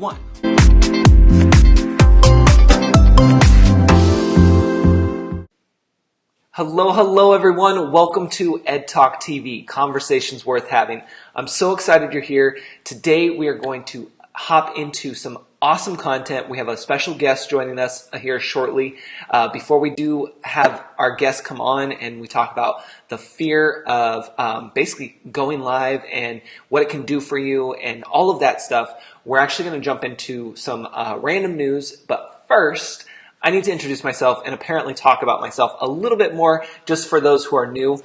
1. Hello everyone. Welcome to Ed Talk TV, Conversations Worth Having. I'm so excited you're here. Today we are going to hop into some awesome content. We have a special guest joining us here shortly. Before we do have our guest come on and we talk about the fear of basically going live and what it can do for you and all of that stuff, we're actually going to jump into some random news. But first, I need to introduce myself and apparently talk about myself a little bit more just for those who are new.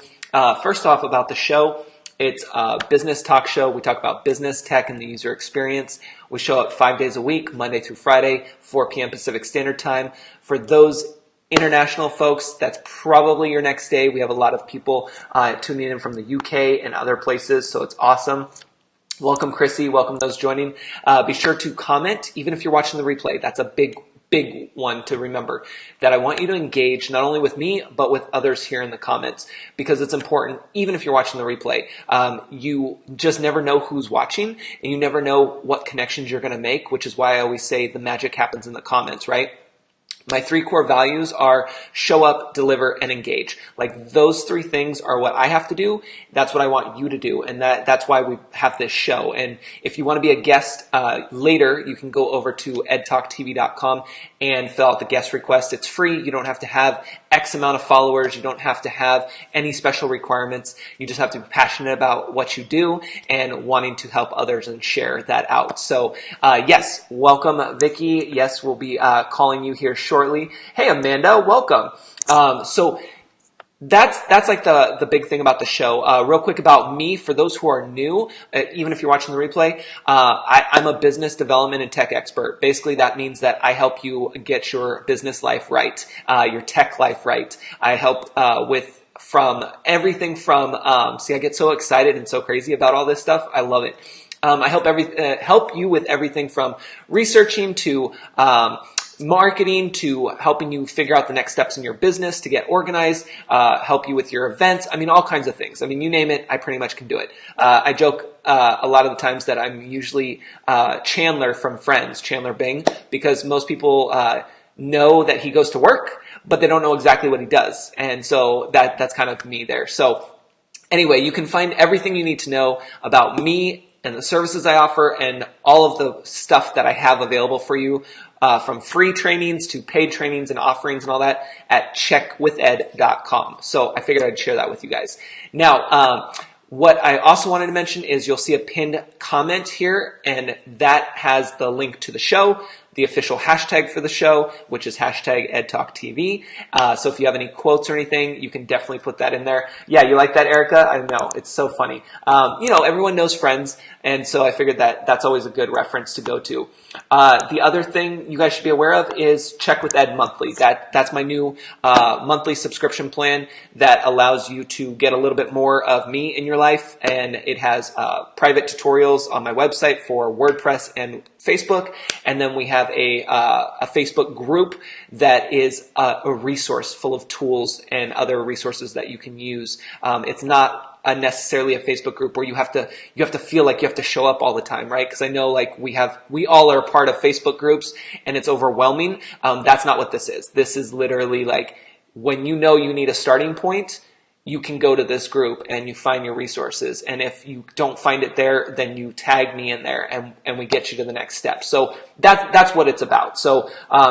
First off, about the show. It's a business talk show. We talk about business, tech, and the user experience. We show up 5 days a week, Monday through Friday, 4 p.m. Pacific Standard Time. For those international folks, that's probably your next day. We have a lot of people tuning in from the UK and other places, so it's awesome. Welcome, Chrissy. Welcome those joining. Be sure to comment, even if you're watching the replay. That's a big one to remember, that I want you to engage not only with me, but with others here in the comments, because it's important, even if you're watching the replay. You just never know who's watching, and you never know what connections you're going to make, which is why I always say the magic happens in the comments, right? My 3 core values are show up, deliver, and engage. Like, those 3 things are what I have to do. That's what I want you to do. And that's why we have this show. And if you want to be a guest later, you can go over to edtalktv.com and fill out the guest request. It's free. You don't have to have X amount of followers. You don't have to have any special requirements. You just have to be passionate about what you do and wanting to help others and share that out. So yes, welcome, Vicky. Yes, we'll be calling you here shortly. Hey, Amanda, welcome. So that's like the big thing about the show. Real quick about me, for those who are new, even if you're watching the replay, I'm a business development and tech expert. Basically, that means that I help you get your business life right, your tech life right. I help from everything from, see, I get so excited and so crazy about all this stuff. I love it. I help you with everything from researching to marketing, to helping you figure out the next steps in your business to get organized, help you with your events. I mean, all kinds of things. I mean, you name it, I pretty much can do it. I joke a lot of the times that I'm usually Chandler from Friends, Chandler Bing, because most people know that he goes to work, but they don't know exactly what he does. And so that's kind of me there. So anyway, you can find everything you need to know about me and the services I offer and all of the stuff that I have available for you, from free trainings to paid trainings and offerings and all that, at checkwithed.com. So I figured I'd share that with you guys. Now, what I also wanted to mention is you'll see a pinned comment here, and that has the link to the show, the official hashtag for the show, which is hashtag EdTalkTV. So if you have any quotes or anything, you can definitely put that in there. Yeah, you like that, Erica? I know, it's so funny. Everyone knows Friends, and so I figured that's always a good reference to go to. The other thing you guys should be aware of is Check with Ed Monthly. That's my new monthly subscription plan that allows you to get a little bit more of me in your life, and it has private tutorials on my website for WordPress and Facebook, and then we have a Facebook group that is a resource full of tools and other resources that you can use. It's not necessarily a Facebook group where you have to feel like you have to show up all the time, right? Because I know, like, we all are part of Facebook groups and it's overwhelming. That's not what this is. This is literally like, when you know you need a starting point, you can go to this group and you find your resources. And if you don't find it there, then you tag me in there and we get you to the next step. So that's what it's about. So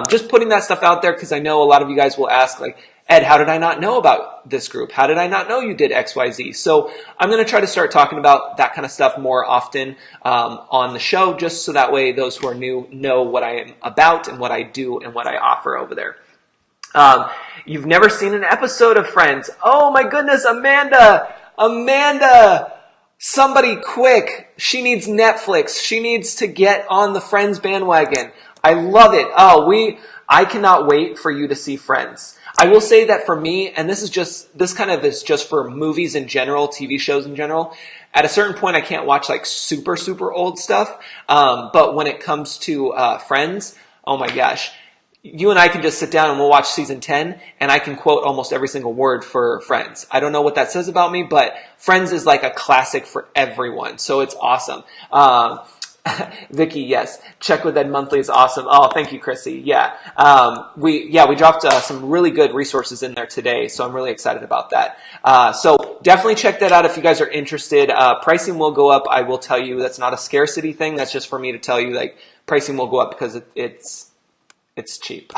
just putting that stuff out there, because I know a lot of you guys will ask, like, Ed, how did I not know about this group? How did I not know you did XYZ? So I'm going to try to start talking about that kind of stuff more often on the show, just so that way those who are new know what I am about and what I do and what I offer over there. You've never seen an episode of Friends. Oh my goodness, Amanda! Somebody quick. She needs Netflix. She needs to get on the Friends bandwagon. I love it. I cannot wait for you to see Friends. I will say that for me, and this is just for movies in general, TV shows in general, at a certain point I can't watch like super, super old stuff. But when it comes to Friends, oh my gosh. You and I can just sit down and we'll watch season 10 and I can quote almost every single word for Friends. I don't know what that says about me, but Friends is like a classic for everyone. So it's awesome. Vicky, yes. Check with Ed Monthly is awesome. Oh, thank you, Chrissy. Yeah. We dropped some really good resources in there today, so I'm really excited about that. So definitely check that out if you guys are interested. Pricing will go up. I will tell you that's not a scarcity thing. That's just for me to tell you, like, pricing will go up because it's cheap.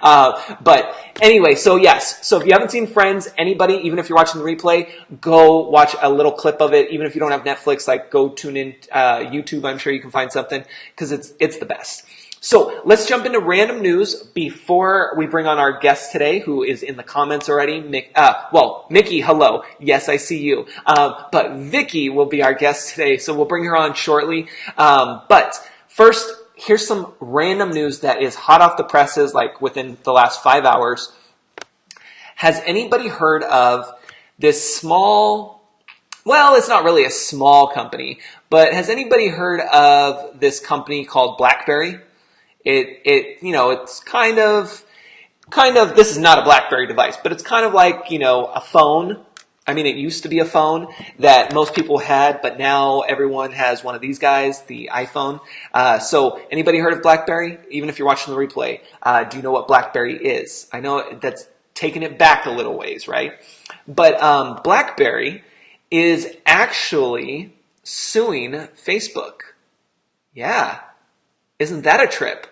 But anyway, so yes. So if you haven't seen Friends, anybody, even if you're watching the replay, go watch a little clip of it. Even if you don't have Netflix, like, go tune in YouTube. I'm sure you can find something because it's the best. So let's jump into random news before we bring on our guest today, who is in the comments already. Mickey, hello. Yes, I see you. But Vicky will be our guest today, so we'll bring her on shortly. But first, here's some random news that is hot off the presses, like within the last 5 hours. Has anybody heard of this small, well, it's not really a small company, but has anybody heard of this company called BlackBerry? It's kind of, this is not a BlackBerry device, but it's kind of like, a phone. I mean, it used to be a phone that most people had, but now everyone has one of these guys, the iPhone. So anybody heard of BlackBerry? Even if you're watching the replay, do you know what BlackBerry is? I know that's taking it back a little ways, right? But BlackBerry is actually suing Facebook. Yeah. Isn't that a trip?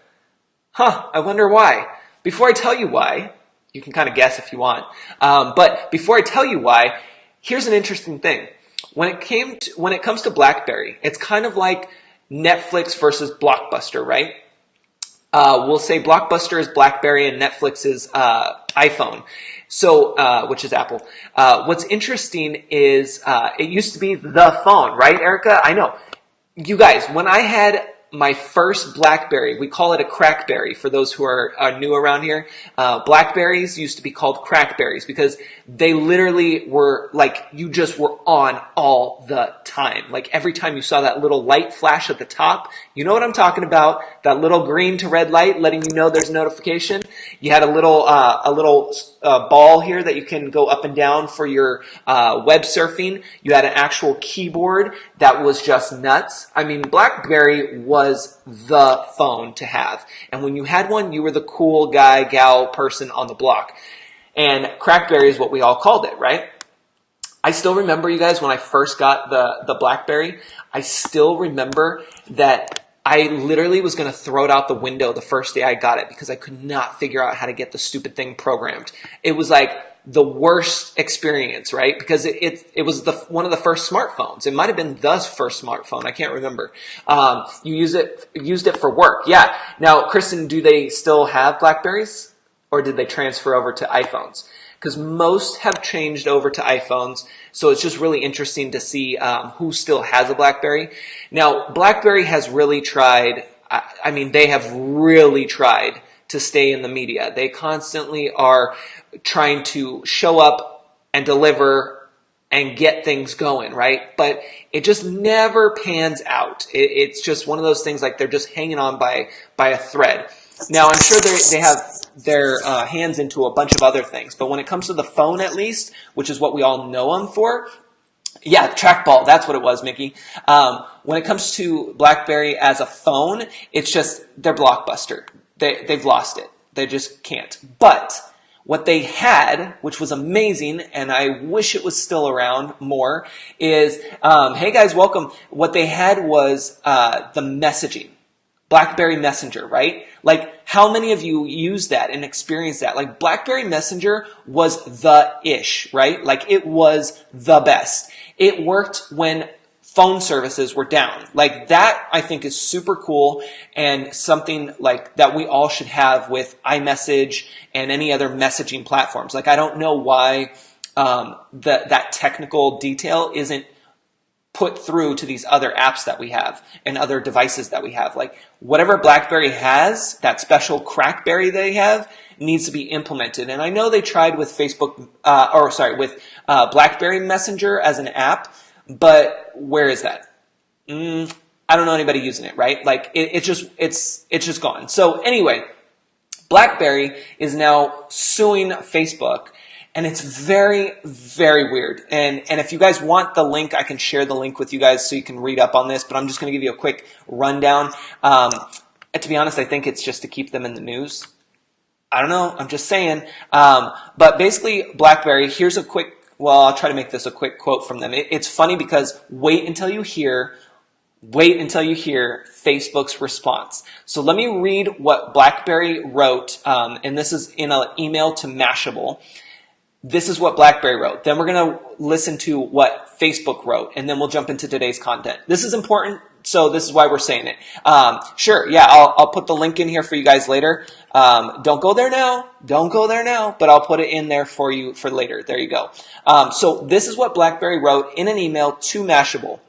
I wonder why. Before I tell you why, you can kind of guess if you want. But before I tell you why, here's an interesting thing. When it comes to BlackBerry, it's kind of like Netflix versus Blockbuster, right? We'll say Blockbuster is BlackBerry and Netflix is iPhone. So, which is Apple. What's interesting is it used to be the phone, right, Erica? I know. You guys, when I had my first BlackBerry, we call it a Crackberry for those who are new around here. Blackberries used to be called Crackberries because they literally were like, you just were on all the time. Like every time you saw that little light flash at the top, you know what I'm talking about, that little green to red light letting you know there's a notification. You had a little ball here that you can go up and down for your web surfing. You had an actual keyboard that was just nuts. I mean, BlackBerry was the phone to have. And when you had one, you were the cool guy, gal, person on the block. And Crackberry is what we all called it, right? I still remember, you guys, when I first got the BlackBerry, I still remember that I literally was going to throw it out the window the first day I got it because I could not figure out how to get the stupid thing programmed. It was like the worst experience, right? Because it was one of the first smartphones. It might have been the first smartphone. I can't remember. You used it for work. Yeah. Now, Kristen, do they still have BlackBerries or did they transfer over to iPhones? Because most have changed over to iPhones. So it's just really interesting to see who still has a BlackBerry. Now, BlackBerry has really tried, they have really tried to stay in the media. They constantly are trying to show up and deliver and get things going, right? But it just never pans out. It's just one of those things like they're just hanging on by a thread. Now, I'm sure they have their hands into a bunch of other things, but when it comes to the phone at least, which is what we all know them for, yeah, trackball, that's what it was, Mickey. When it comes to BlackBerry as a phone, it's just, they're Blockbuster. They've lost it. They just can't. But what they had, which was amazing, and I wish it was still around more, is, hey guys, welcome. What they had was the messaging. BlackBerry Messenger, right? Like, how many of you use that and experience that? Like, BlackBerry Messenger was the ish, right? Like, it was the best. It worked when phone services were down. Like, that I think is super cool and something like that we all should have with iMessage and any other messaging platforms. Like, I don't know why that technical detail isn't put through to these other apps that we have and other devices that we have. Like, whatever BlackBerry has, that special Crackberry they have, needs to be implemented. And I know they tried with with BlackBerry Messenger as an app, but where is that? I don't know anybody using it, right? Like, it's just gone. So anyway, BlackBerry is now suing Facebook. And it's very, very weird. And if you guys want the link, I can share the link with you guys so you can read up on this, but I'm just going to give you a quick rundown. To be honest, I think it's just to keep them in the news. I don't know. I'm just saying. But basically, BlackBerry, here's a quick, well, I'll try to make this a quick quote from them. It's funny because wait until you hear Facebook's response. So let me read what BlackBerry wrote, and this is in an email to Mashable. This is what BlackBerry wrote. Then we're going to listen to what Facebook wrote, and then we'll jump into today's content. This is important, so this is why we're saying it. Sure, yeah, I'll put the link in here for you guys later. Don't go there now. Don't go there now, but I'll put it in there for you for later. There you go. So this is what BlackBerry wrote in an email to Mashable.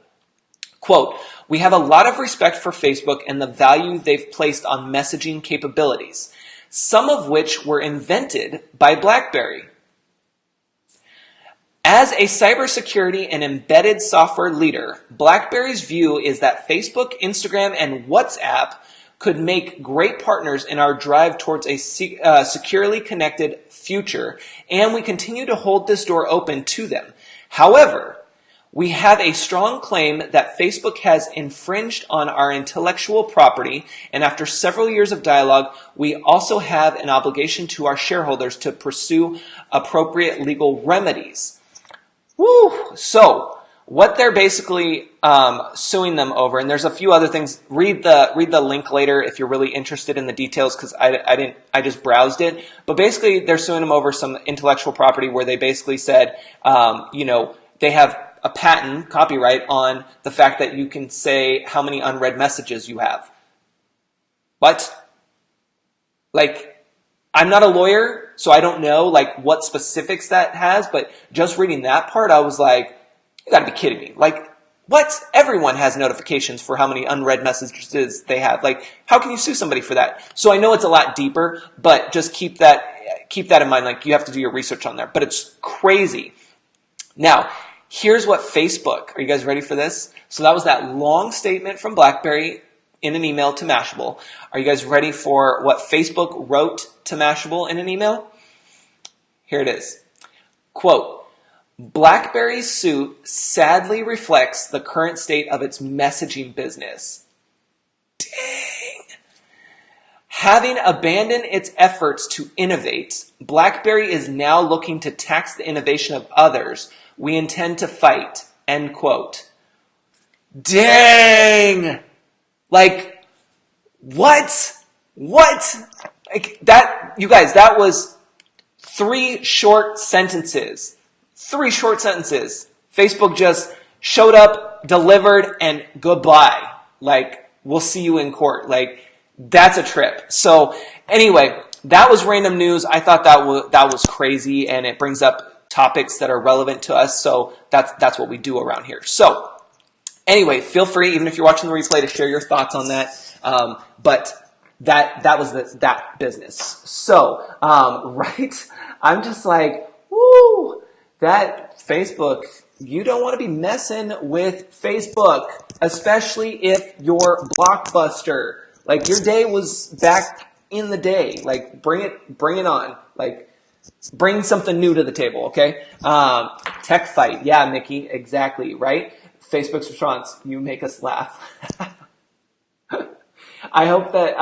Quote, "We have a lot of respect for Facebook and the value they've placed on messaging capabilities, some of which were invented by BlackBerry. As a cybersecurity and embedded software leader, BlackBerry's view is that Facebook, Instagram, and WhatsApp could make great partners in our drive towards a securely connected future, and we continue to hold this door open to them. However, we have a strong claim that Facebook has infringed on our intellectual property, and after several years of dialogue, we also have an obligation to our shareholders to pursue appropriate legal remedies." Woo! So what they're basically suing them over, and there's a few other things. Read the link later if you're really interested in the details, because I just browsed it. But basically, they're suing them over some intellectual property where they basically said, they have a patent, copyright, on the fact that you can say how many unread messages you have. What? Like, I'm not a lawyer, so I don't know like what specifics that has, but just reading that part, I was like, you gotta be kidding me. Like, what? Everyone has notifications for how many unread messages they have. Like, how can you sue somebody for that? So I know it's a lot deeper, but just keep that in mind. Like, you have to do your research on there, but it's crazy. Now, here's what Facebook, are you guys ready for this? So that was that long statement from BlackBerry in an email to Mashable. Are you guys ready for what Facebook wrote to Mashable in an email? Here it is. Quote, "BlackBerry's suit sadly reflects the current state of its messaging business." Dang. "Having abandoned its efforts to innovate, BlackBerry is now looking to tax the innovation of others. We intend to fight." End quote. Dang! Like, what? What? Like, that, you guys, that was 3 short sentences. 3 short sentences. Facebook just showed up, delivered, and goodbye. Like, we'll see you in court. Like, that's a trip. So, anyway, that was random news. I thought that was crazy, and it brings up topics that are relevant to us. So that's what we do around here. So anyway, feel free, even if you're watching the replay, to share your thoughts on that. But that was that business. So, right? I'm just like, woo, that Facebook, you don't want to be messing with Facebook, especially if you're Blockbuster. Like, your day was back in the day. Like, bring it on. Like, bring something new to the table, okay? Tech fight. Yeah, Mickey, exactly, right? Facebook's response, "You make us laugh." I hope that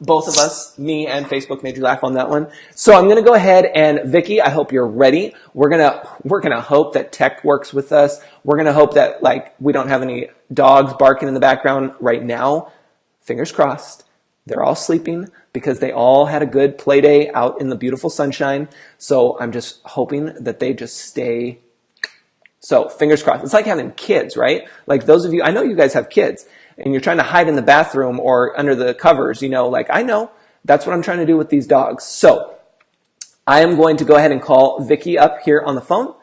both of us, me and Facebook, made you laugh on that one. So I'm going to go ahead and, Vicky, I hope you're ready. We're going to hope that tech works with us. We're going to hope that, like, we don't have any dogs barking in the background right now. Fingers crossed. They're all sleeping because they all had a good play day out in the beautiful sunshine. So I'm just hoping that they just stay. So fingers crossed. It's like having kids, right? Like, those of you, I know you guys have kids and you're trying to hide in the bathroom or under the covers, like, I know that's what I'm trying to do with these dogs. So I am going to go ahead and call Vicky up here on the phone.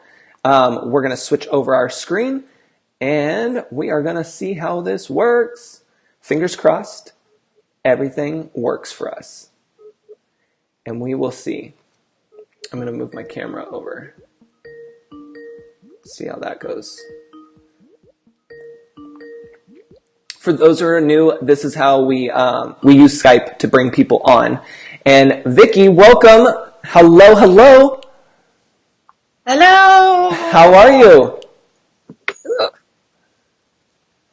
We're going to switch over our screen and we are going to see how this works. Fingers crossed. Everything works for us. And we will see. I'm going to move my camera over. See how that goes. For those who are new, this is how we use Skype to bring people on. And Vicky, welcome. Hello, hello. Hello. How are you? Ooh,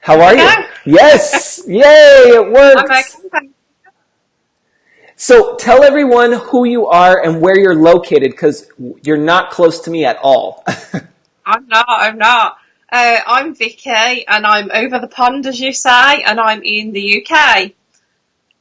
How are you? okay. Yes! Yay! It I'm okay. worked! So tell everyone who you are and where you're located because you're not close to me at all. I'm not. I'm Vicky, and I'm over the pond, as you say, and I'm in the UK.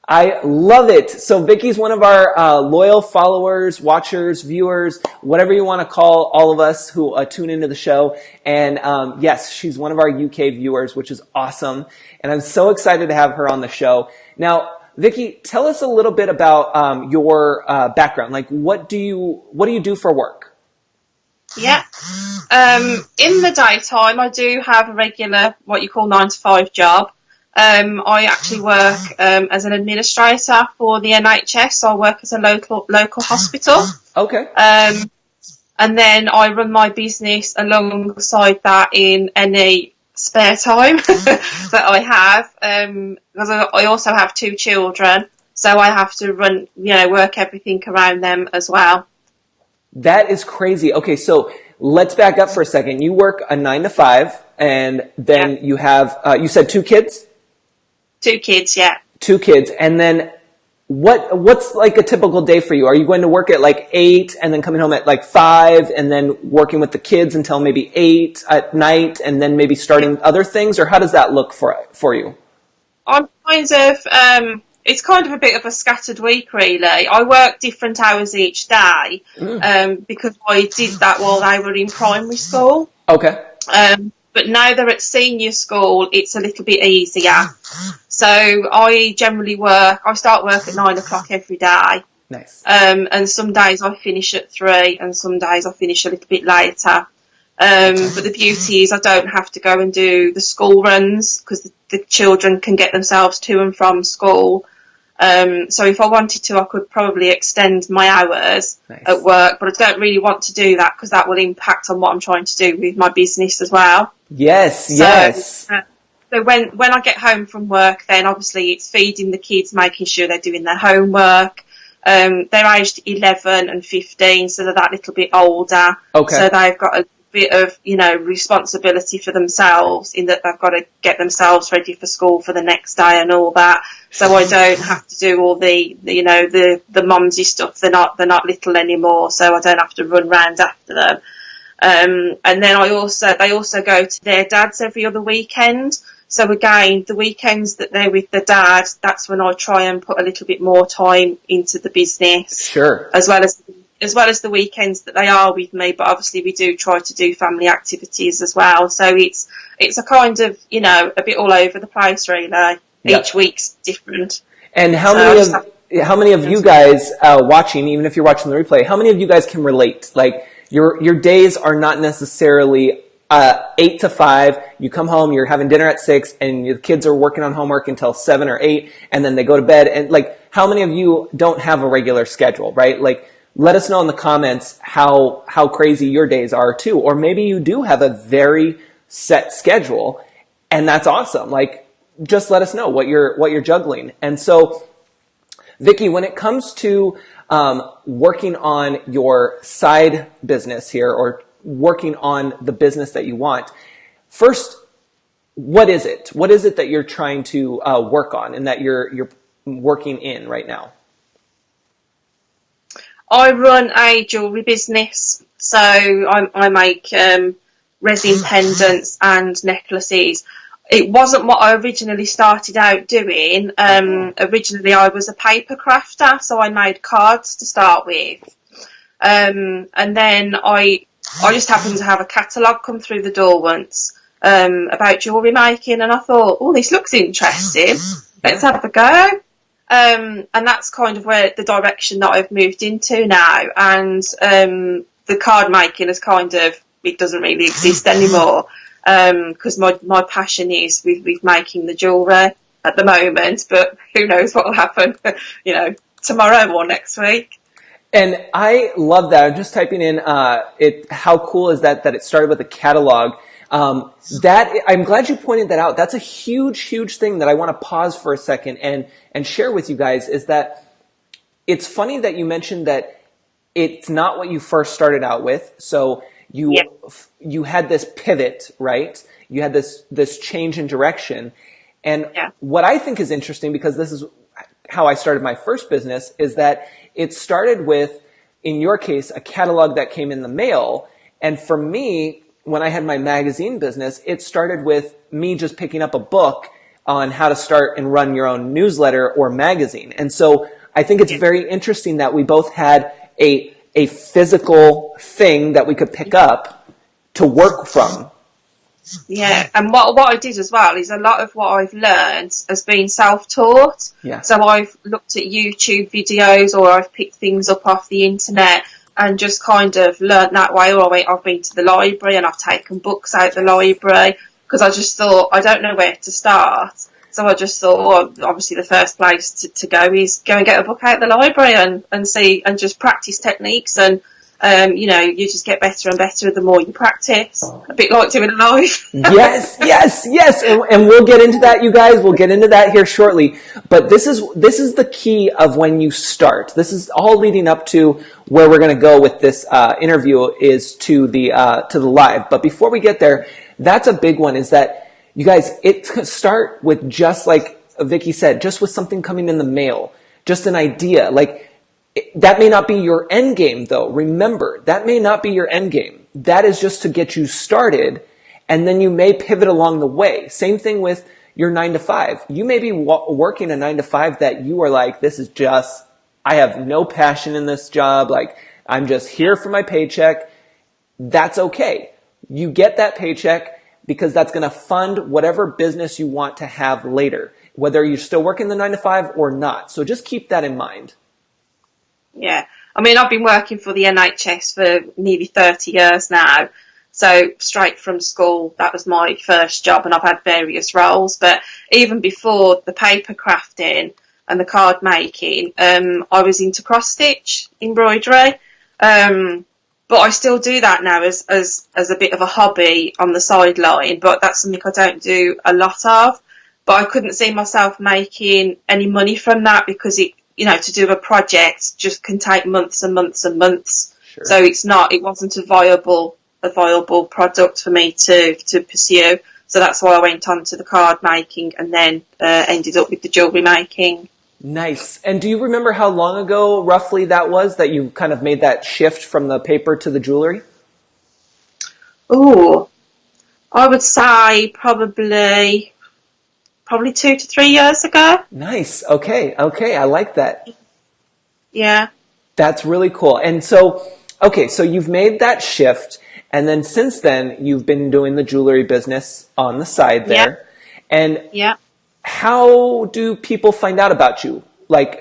I love it. So Vicky's one of our loyal followers, watchers, viewers, whatever you want to call all of us who tune into the show. And yes, she's one of our UK viewers, which is awesome. And I'm so excited to have her on the show. Now, Vicky, tell us a little bit about your background. Like, what do you do for work? Yeah. In the daytime, I do have a regular, what you call 9 to 5 job. I actually work as an administrator for the NHS. I work at a local hospital. Okay. Um, and then I run my business alongside that in any spare time that I have. Because I also have 2 children, so I have to work everything around them as well. That is crazy. Okay, so let's back up for a second. You work a 9 to 5, and Yeah, then you have you said 2 kids, 2 kids. Yeah. 2 kids, and then what's like a typical day for you? Are you going to work at like 8 and then coming home at like 5 and then working with the kids until maybe 8 at night and then maybe starting other things, or how does that look for you? I'm kind of it's kind of a bit of a scattered week, really. I work different hours each day Mm. because I did that while they were in primary school. Okay. But now they're at senior school, it's a little bit easier. So I start work at 9 o'clock every day. Nice. And some days I finish at 3 and some days I finish a little bit later. But the beauty is I don't have to go and do the school runs because the children can get themselves to and from school. So if I wanted to, I could probably extend my hours at Nice. work, but I don't really want to do that because that will impact on what I'm trying to do with my business as well. Yes, So, yes. so when I get home from work, then obviously it's feeding the kids, making sure they're doing their homework. They're aged 11 and 15, so they're that little bit older. Okay. So they've got a bit of, responsibility for themselves in that they've got to get themselves ready for school for the next day and all that. So I don't have to do all the mumsy stuff. They're not little anymore, so I don't have to run round after them. And then they also go to their dads every other weekend. So again, the weekends that they're with the dad, that's when I try and put a little bit more time into the business, Sure. as well as the weekends that they are with me. But obviously, we do try to do family activities as well. So it's a kind of a bit all over the place, really. Yep. Each week's different. And how So I many just of have how many of you guys watching, even if you're watching the replay, how many of you guys can relate? Like your days are not necessarily 8 to 5. You come home, you're having dinner at 6, and your kids are working on homework until 7 or 8, and then they go to bed. And like, how many of you don't have a regular schedule, right? Like, let us know in the comments how crazy your days are too, or maybe you do have a very set schedule, and that's awesome. Like, just let us know what you're juggling. And so, Vicky, when it comes to working on your side business here or working on the business that you want, first, what is it? What is it that you're trying to work on and that you're working in right now? I run a jewellery business, so I make resin pendants and necklaces. It wasn't what I originally started out doing. Originally, I was a paper crafter, so I made cards to start with. And then I just happened to have a catalogue come through the door once about jewellery making, and I thought, oh, this looks interesting. Let's have a go. And that's kind of where the direction that I've moved into now. And the card making is it doesn't really exist anymore because my passion is with making the jewellery at the moment. But who knows what will happen, tomorrow or next week. And I love that. I'm just typing in how cool is that it started with a catalog. That I'm glad you pointed that out. That's a huge thing that I want to pause for a second and share with you guys is that it's funny that you mentioned that it's not what you first started out with. So you Yeah. you had this pivot, right? You had this change in direction. And Yeah. what I think is interesting, because this is how I started my first business, is that it started with, in your case, a catalog that came in the mail. And for me, when I had my magazine business, it started with me just picking up a book on how to start and run your own newsletter or magazine. And so I think it's very interesting that we both had a physical thing that we could pick up to work from. Yeah, and what I did as well is a lot of what I've learned has been self-taught. Yeah. So I've looked at YouTube videos, or I've picked things up off the internet and just kind of learned that way. Or I've been to the library and I've taken books out the library, because I just thought, I don't know where to start. So I just thought, well, obviously the first place to go is go and get a book out of the library and see and just practice techniques. And you just get better and better the more you practice. A bit like doing it live. Yes. And we'll get into that, you guys. We'll get into that here shortly. But this is the key of when you start. This is all leading up to where we're going to go with this interview, is to the live. But before we get there, that's a big one, is that, you guys, it could start with, just like Vicky said, just with something coming in the mail, just an idea. Like, that may not be your end game, though. Remember, that may not be your end game. That is just to get you started, and then you may pivot along the way. Same thing with your 9 to 5. You may be working a 9 to 5 that you are like, this is just, I have no passion in this job. Like, I'm just here for my paycheck. That's okay. You get that paycheck because that's going to fund whatever business you want to have later, whether you're still working the 9 to 5 or not. So just keep that in mind. Yeah. I mean, I've been working for the NHS for nearly 30 years now. So straight from school, that was my first job, and I've had various roles. But even before the paper crafting and the card making, I was into cross stitch embroidery. But I still do that now as a bit of a hobby on the sideline, but that's something I don't do a lot of. But I couldn't see myself making any money from that, because to do a project just can take months and months and months. Sure. So it wasn't a viable product for me to pursue. So that's why I went on to the card making, and then ended up with the jewellery making. Nice. And do you remember how long ago roughly that was that you kind of made that shift from the paper to the jewelry? Ooh, I would say probably 2 to 3 years ago. Nice. Okay. I like that. Yeah. That's really cool. And so, okay, so you've made that shift, and then since then you've been doing the jewelry business on the side there. Yeah. And yeah. How do people find out about you? Like,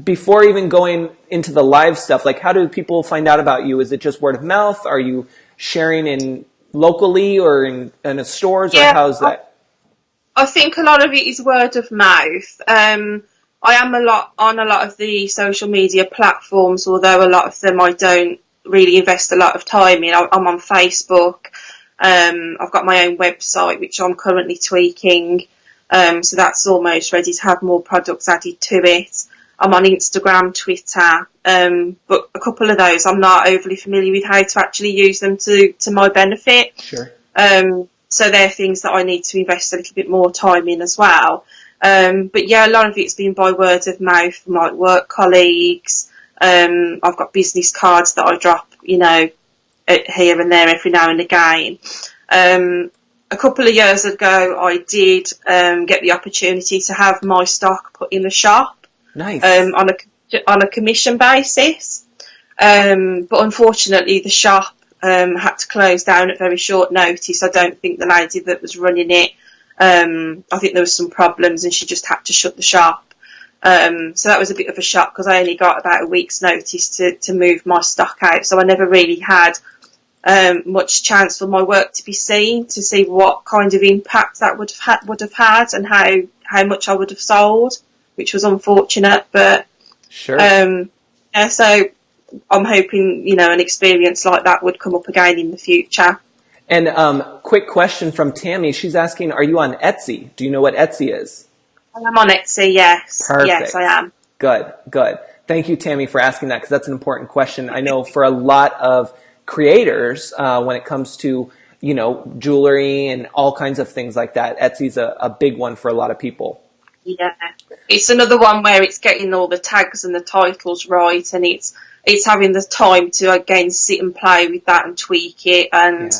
before even going into the live stuff, like, how do people find out about you? Is it just word of mouth? Are you sharing in locally or in the stores? Yeah, or how's that? I think a lot of it is word of mouth. I am on a lot of the social media platforms, although a lot of them I don't really invest a lot of time in. I'm on Facebook. I've got my own website, which I'm currently tweaking. So that's almost ready to have more products added to it. I'm on Instagram, Twitter, but a couple of those I'm not overly familiar with how to actually use them to my benefit. Sure. So they're things that I need to invest a little bit more time in as well. But yeah, a lot of it's been by word of mouth from like work colleagues. I've got business cards that I drop, here and there every now and again. A couple of years ago, I did get the opportunity to have my stock put in the shop. Nice. On a commission basis. But unfortunately, the shop had to close down at very short notice. I don't think the lady that was running it, I think there was some problems, and she just had to shut the shop. So that was a bit of a shock, because I only got about a week's notice to move my stock out. So I never really had much chance for my work to be seen, to see what kind of impact that would have had and how much I would have sold, which was unfortunate. But sure. Yeah, so I'm hoping an experience like that would come up again in the future. And quick question from Tammy. She's asking, are you on Etsy? Do you know what Etsy is? I'm on Etsy, yes. Perfect. Yes, I am. Good. Thank you, Tammy, for asking that, because that's an important question. I know for a lot of creators when it comes to, jewelry and all kinds of things like that. Etsy's a big one for a lot of people. Yeah, it's another one where it's getting all the tags and the titles right, and it's having the time to again sit and play with that and tweak it, and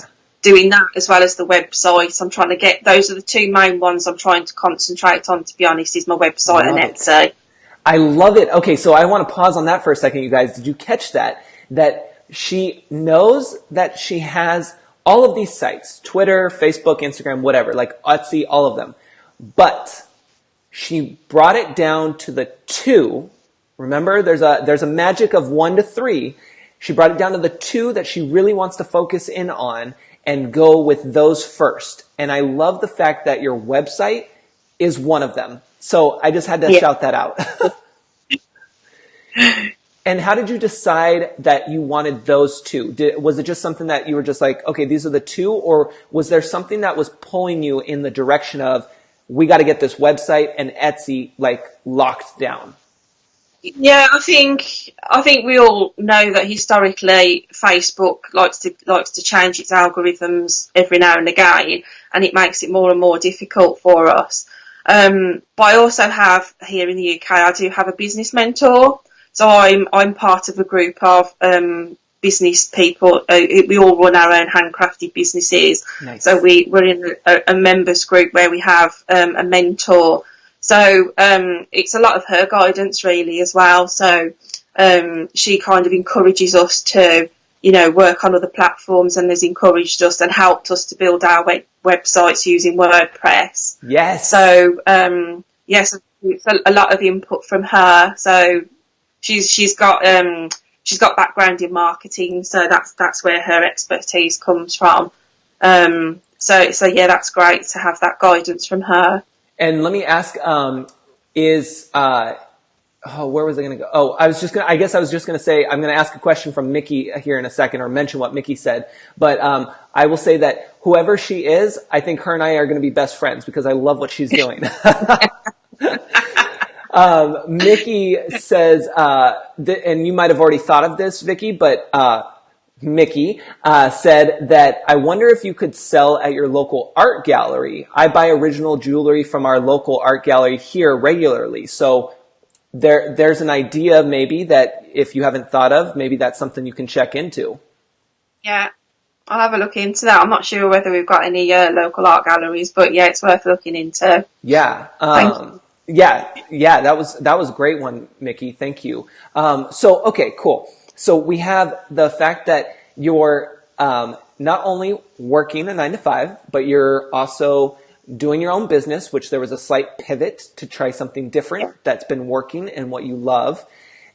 doing that as well as the website. I'm trying to get, those are the two main ones I'm trying to concentrate on, to be honest, is my website and Etsy. I love it. Okay, so I want to pause on that for a second, you guys. Did you catch that? That she knows that she has all of these sites, Twitter, Facebook, Instagram, whatever, like Etsy, all of them. But she brought it down to the 2. Remember, there's a magic of 1 to 3. She brought it down to the 2 that she really wants to focus in on and go with those first. And I love the fact that your website is one of them. So I just had to shout that out. And how did you decide that you wanted those 2? Was it just something that you were just like, okay, these are the 2? Or was there something that was pulling you in the direction of, we got to get this website and Etsy like locked down? Yeah, I think we all know that historically Facebook likes to change its algorithms every now and again, and it makes it more and more difficult for us. But I also have, here in the UK, I do have a business mentor. So I'm part of a group of business people. We all run our own handcrafted businesses. Nice. So we're in a members group where we have a mentor. So it's a lot of her guidance really as well. So she kind of encourages us to, work on other platforms, and has encouraged us and helped us to build our websites using WordPress. Yes. So yes, it's a lot of input from her. So she's got background in marketing, so that's where her expertise comes from. So yeah, that's great to have that guidance from her. And let me ask, where was I going to go? Oh, I was just going to say, I'm going to ask a question from Mickey here in a second, or mention what Mickey said. But I will say that whoever she is, I think her and I are going to be best friends because I love what she's doing. Mickey says, and you might have already thought of this, Vicky, but Mickey said that, I wonder if you could sell at your local art gallery. I buy original jewelry from our local art gallery here regularly. So there's an idea maybe that if you haven't thought of, maybe that's something you can check into. Yeah, I'll have a look into that. I'm not sure whether we've got any local art galleries, but yeah, it's worth looking into. Yeah. Yeah, that was a great one, Mickey. Thank you. So, okay, cool. So we have the fact that you're not only working a 9 to 5, but you're also doing your own business, which there was a slight pivot to try something different that's been working and what you love.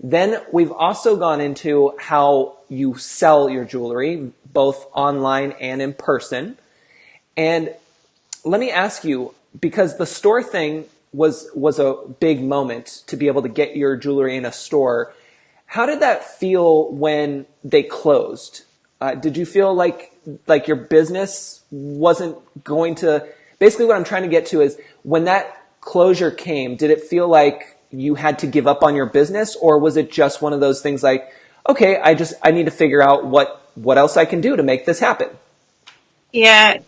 Then we've also gone into how you sell your jewelry, both online and in person. And let me ask you, because the store thing was a big moment to be able to get your jewelry in a store. How did that feel when they closed? Did you feel like your business wasn't going to... Basically what I'm trying to get to is, when that closure came, did it feel like you had to give up on your business, or was it just one of those things like, okay, I need to figure out what else I can do to make this happen? Yeah.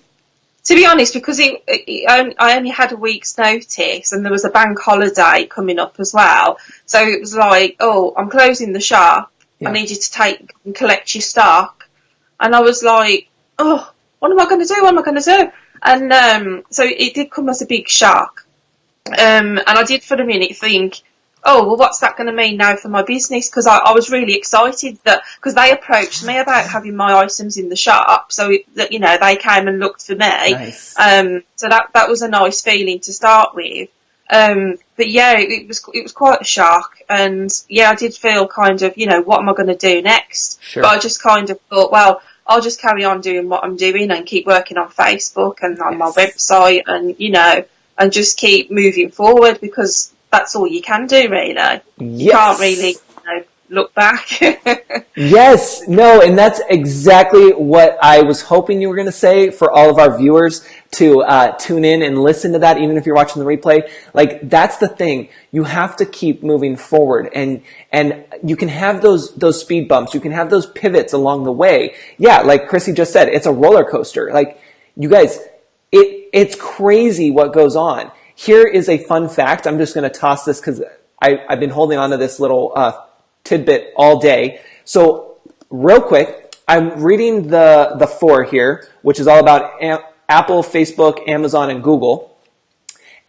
To be honest, because I only had a week's notice, and there was a bank holiday coming up as well. So it was like, oh, I'm closing the shop. Yeah. I need you to take and collect your stock. And I was like, oh, what am I going to do? And so it did come as a big shock. And I did for a minute think, oh, well, what's that going to mean now for my business? Because I was really excited because they approached me about having my items in the shop. So, they came and looked for me. Nice. So that was a nice feeling to start with. But yeah, it was quite a shock. And yeah, I did feel kind of, what am I going to do next? Sure. But I just kind of thought, well, I'll just carry on doing what I'm doing and keep working on Facebook and on my website and, and just keep moving forward, because that's all you can do, really. Yes. You can't really look back. Yes, no, and that's exactly what I was hoping you were going to say for all of our viewers to tune in and listen to that, even if you're watching the replay. Like, that's the thing. You have to keep moving forward, and you can have those speed bumps. You can have those pivots along the way. Yeah, like Chrissy just said, it's a roller coaster. Like, you guys, it's crazy what goes on. Here is a fun fact. I'm just going to toss this because I've been holding on to this little tidbit all day. So real quick, I'm reading the 4 here, which is all about Apple, Facebook, Amazon, and Google.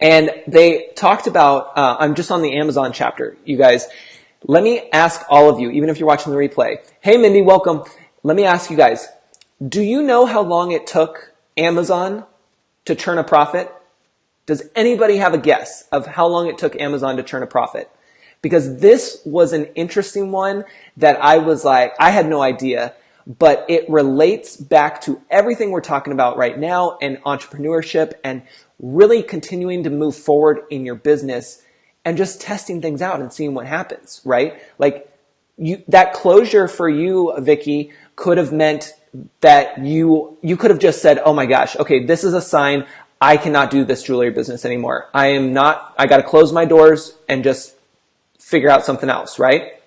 And they talked about, I'm just on the Amazon chapter, you guys. Let me ask all of you, even if you're watching the replay. Hey, Mindy, welcome. Let me ask you guys, do you know how long it took Amazon to turn a profit? Does anybody have a guess of how long it took Amazon to turn a profit? Because this was an interesting one that I was like, I had no idea, but it relates back to everything we're talking about right now and entrepreneurship and really continuing to move forward in your business and just testing things out and seeing what happens, right? Like that closure for you, Vicky, could have meant that you could have just said, oh my gosh, okay, this is a sign I cannot do this jewelry business anymore. I got to close my doors and just figure out something else, right?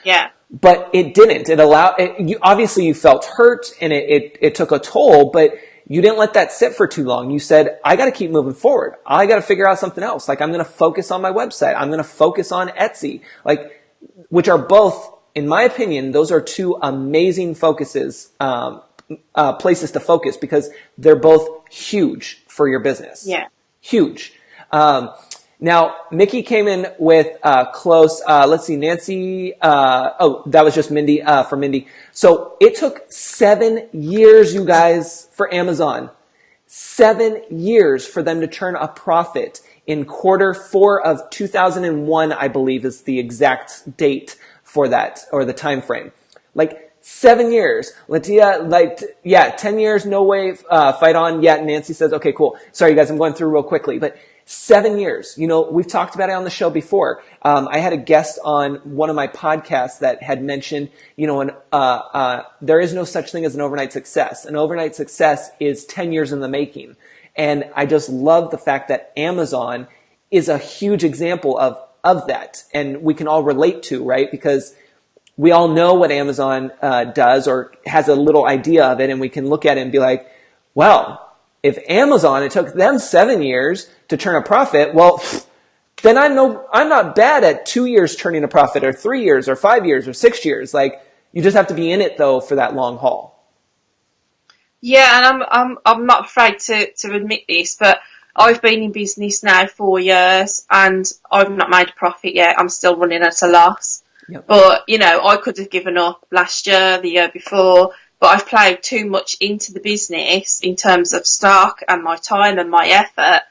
Yeah. But it didn't. It allowed, obviously you felt hurt and it took a toll, but you didn't let that sit for too long. You said, I got to keep moving forward. I got to figure out something else. Like, I'm going to focus on my website. I'm going to focus on Etsy, like, which are both, in my opinion, those are 2 amazing focuses, places to focus because they're both huge for your business. Yeah. Huge. Now, Mickey came in with close. Let's see, Nancy. That was just Mindy for Mindy. So it took 7 years, you guys, for Amazon. 7 years for them to turn a profit in quarter 4 of 2001, I believe, is the exact date for that or the time frame. Like 7 years. Latia, 10 years, no way. Fight on. Yeah, Nancy says, okay, cool. Sorry, you guys, I'm going through real quickly, but 7 years. You know, we've talked about it on the show before. I had a guest on one of my podcasts that had mentioned, you know, there is no such thing as an overnight success. An overnight success is 10 years in the making. And I just love the fact that Amazon is a huge example of that. And we can all relate to, right? Because we all know what Amazon does or has a little idea of it. And we can look at it and be like, well, if Amazon, it took them 7 years to turn a profit, well, then I'm not bad at 2 years turning a profit or 3 years or 5 years or 6 years. Like, you just have to be in it though for that long haul. Yeah, and I'm not afraid to admit this, but I've been in business now 4 years and I've not made a profit yet. I'm still running at a loss. Yep. But, you know, I could have given up last year, the year before, but I've played too much into the business in terms of stock and my time and my effort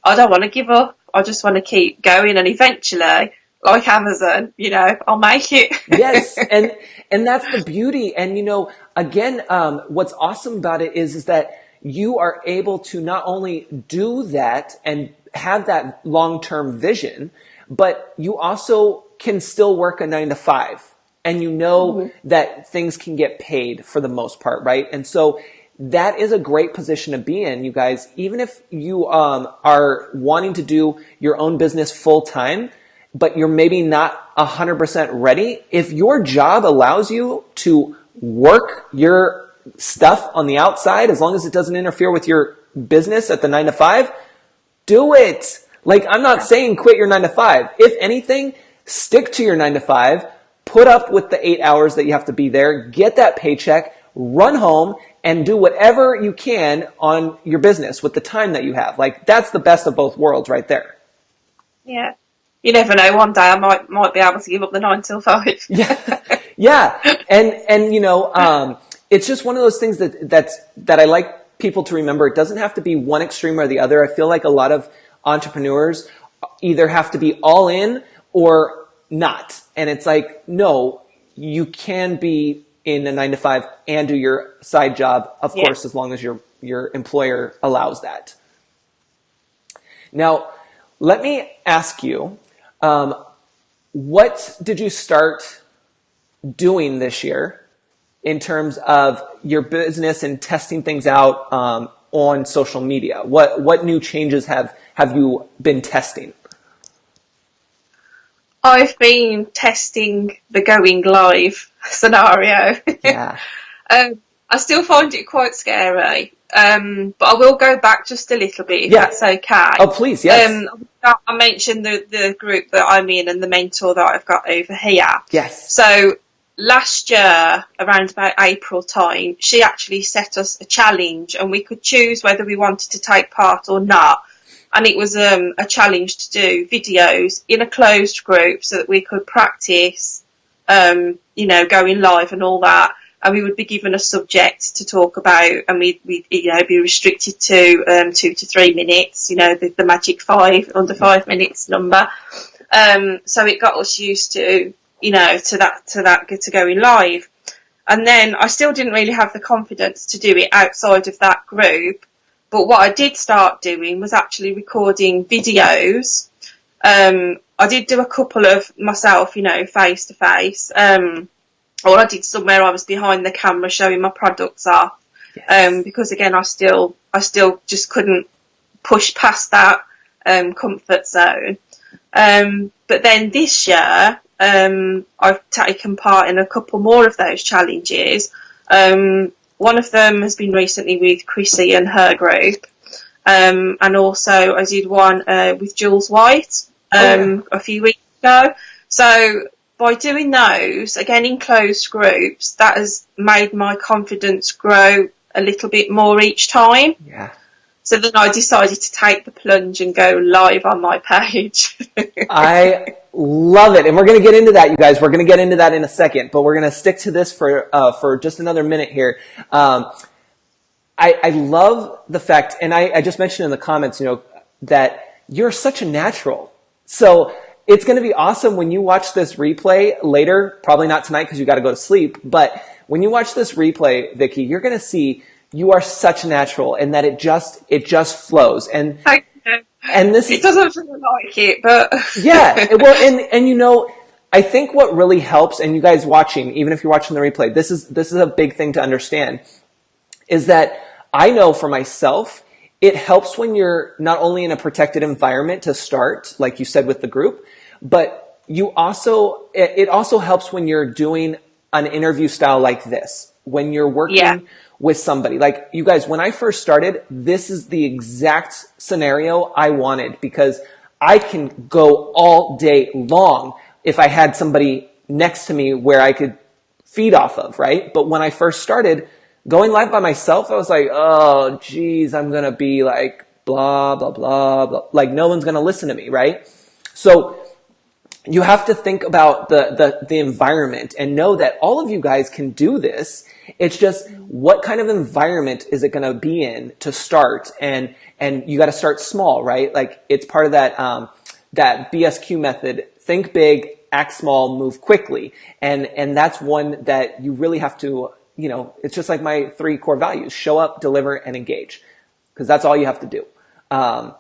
I don't want to give up. I just want to keep going, and eventually, like Amazon, you know, I'll make it. Yes, and that's the beauty. And, you know, again, what's awesome about it is that you are able to not only do that and have that long-term vision, but you also can still work a 9 to 5. And you know that things can get paid for the most part, right? And so that is a great position to be in, you guys. Even if you are wanting to do your own business full time, but you're maybe not 100% ready, if your job allows you to work your stuff on the outside, as long as it doesn't interfere with your business at the 9 to 5, do it. Like, I'm not saying quit your 9 to 5. If anything, stick to your 9 to 5. Put up with the 8 hours that you have to be there, get that paycheck, run home, and do whatever you can on your business with the time that you have. Like, that's the best of both worlds right there. Yeah. You never know, one day I might be able to give up the 9 till 5. Yeah. And you know, it's just one of those things that I like people to remember. It doesn't have to be one extreme or the other. I feel like a lot of entrepreneurs either have to be all in or not. And it's like, no, you can be in a 9 to 5 and do your side job, of course, as long as your employer allows that. Now, let me ask you, what did you start doing this year in terms of your business and testing things out on social media? What new changes have you been testing? I've been testing the going live scenario. Yeah. I still find it quite scary, but I will go back just a little bit if that's okay. Oh, please, yes. I mentioned the group that I'm in and the mentor that I've got over here. Yes. So last year, around about April time, she actually set us a challenge and we could choose whether we wanted to take part or not. And it was a challenge to do videos in a closed group so that we could practice, going live and all that. And we would be given a subject to talk about, and we'd be restricted to 2 to 3 minutes, the magic under 5 minutes number. So it got us used to, to going live. And then I still didn't really have the confidence to do it outside of that group. But what I did start doing was actually recording videos. I did do a couple of myself, face to face. Or I did some where I was behind the camera showing my products off. Yes. Because again, I still just couldn't push past that comfort zone. But then this year, I've taken part in a couple more of those challenges. One of them has been recently with Chrissy and her group. And also I did one with Jules White a few weeks ago. So by doing those, again in closed groups, that has made my confidence grow a little bit more each time. Yeah. So then I decided to take the plunge and go live on my page. I love it. And we're going to get into that, you guys. We're going to get into that in a second, but we're going to stick to this for just another minute here. I love the fact, and I just mentioned in the comments, that you're such a natural. So it's going to be awesome when you watch this replay later, probably not tonight because you got to go to sleep, but when you watch this replay, Vicki, you're going to see you are such a natural and that it just flows. And this, it doesn't feel like it, but yeah. Well, and I think what really helps, and you guys watching, even if you're watching the replay, this is a big thing to understand, is that I know for myself, it helps when you're not only in a protected environment to start, like you said with the group, but it also helps when you're doing an interview style like this, when you're working with somebody. Like you guys, when I first started, this is the exact scenario I wanted because I can go all day long if I had somebody next to me where I could feed off of, right? But when I first started going live by myself, I was like, oh, geez, I'm going to be like, blah, blah, blah, blah. Like no one's going to listen to me, right? So you have to think about the environment and know that all of you guys can do this. It's just what kind of environment is it going to be in to start? And you got to start small, right? Like it's part of that BSQ method. Think big, act small, move quickly. And that's one that you really have to, it's just like my 3 core values: show up, deliver, and engage. Because that's all you have to do. I'm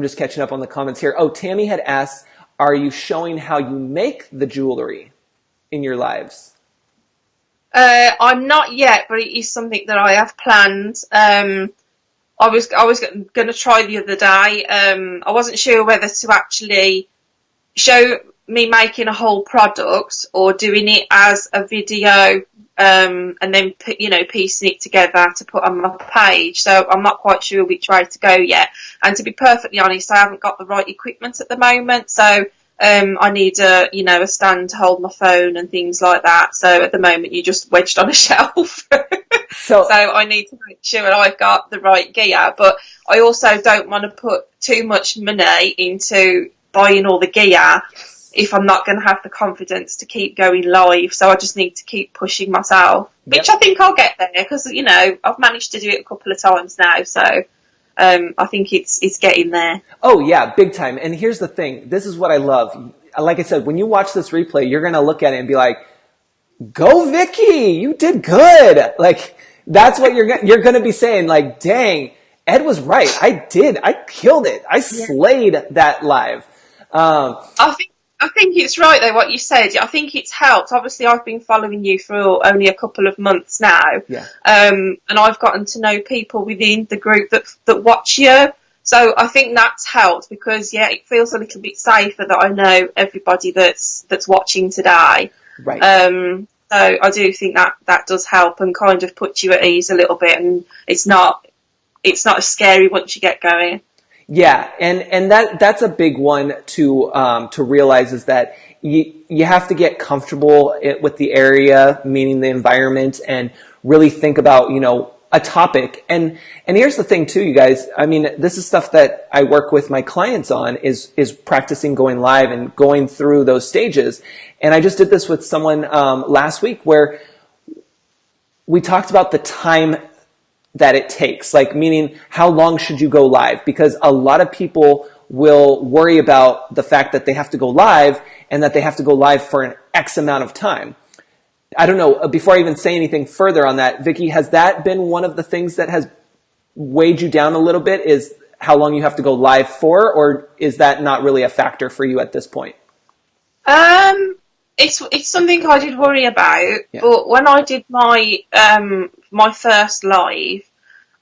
just catching up on the comments here. Oh, Tammy had asked, are you showing how you make the jewelry in your lives? I'm not yet, but it is something that I have planned. I was going to try the other day. I wasn't sure whether to actually show me making a whole product or doing it as a video, and then piecing it together to put on my page. So I'm not quite sure which way to go yet. And to be perfectly honest, I haven't got the right equipment at the moment. So I need a stand to hold my phone and things like that. So at the moment, you're just wedged on a shelf. So I need to make sure I've got the right gear. But I also don't want to put too much money into buying all the gear if I'm not going to have the confidence to keep going live. So I just need to keep pushing myself, which I think I'll get there because, I've managed to do it a couple of times now. So I think it's getting there. Oh, yeah, big time. And here's the thing. This is what I love. Like I said, when you watch this replay, you're going to look at it and be like, go, Vicki, you did good. Like, that's what you're going to be saying. Like, dang, Ed was right. I killed it. I slayed that live. I think I think it's right though what you said. I think it's helped. Obviously, I've been following you for only a couple of months now, Yeah. and I've gotten to know people within the group that watch you. So I think that's helped because it feels a little bit safer that I know everybody that's watching today. Right. So I do think that does help and kind of puts you at ease a little bit, and it's not as scary once you get going. Yeah, and that's a big one to realize is that you have to get comfortable with the area, meaning the environment, and really think about a topic. And here's the thing too, you guys. I mean, this is stuff that I work with my clients on is practicing going live and going through those stages. And I just did this with someone last week where we talked about the time that it takes, like meaning how long should you go live? Because a lot of people will worry about the fact that they have to go live and that they have to go live for an X amount of time. I don't know, before I even say anything further on that, Vicky, has that been one of the things that has weighed you down a little bit, is how long you have to go live for, or is that not really a factor for you at this point? It's something I did worry about, Yeah. but when I did my first live,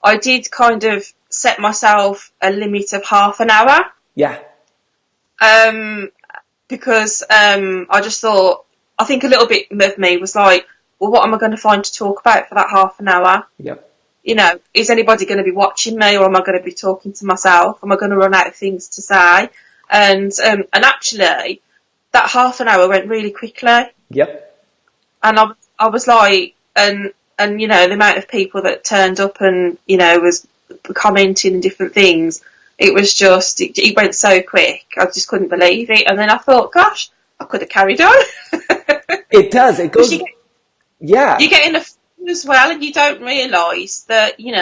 I did kind of set myself a limit of half an hour. Yeah. Because I just thought, I think a little bit of me was like, well, what am I going to find to talk about for that half an hour? Yep. Is anybody going to be watching me, or am I going to be talking to myself? Am I going to run out of things to say? And actually, that half an hour went really quickly. Yep. And I was like, and the amount of people that turned up and was commenting and different things, it was just it went so quick. I just couldn't believe it. And then I thought, gosh, I could have carried on. It does. It goes. Yeah. You get in a fun as well, and you don't realise that you